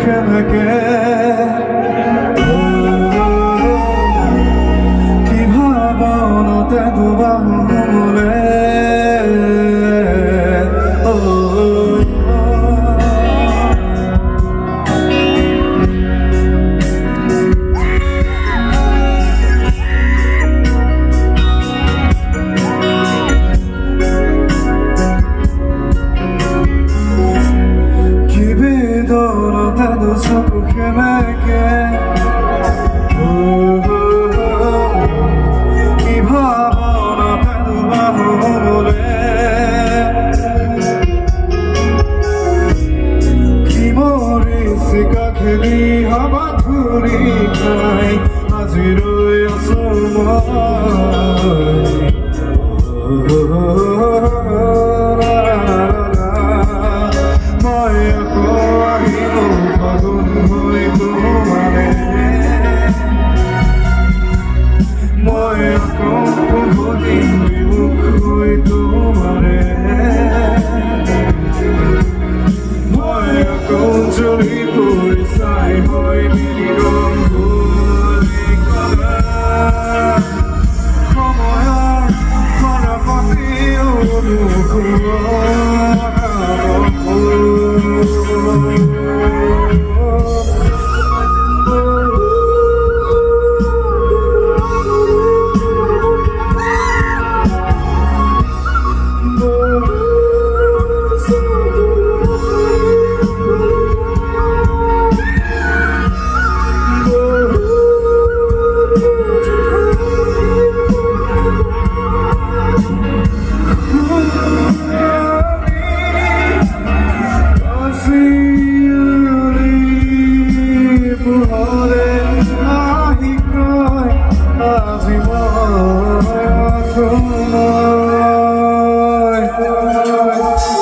খেমেকে কি ভাবনাতে দুবাহুলে Sopra che me che I bhavana tadu bahule Ki mori sika kheli haba thuri khai Ajiroi asumai Maya ko ahilo fagun hoi tumare Maya ko budin vimukh hoi tumare Maya ko joli puri sai hoi mirong bhuli kala Komoyar parapati unukhura Tonight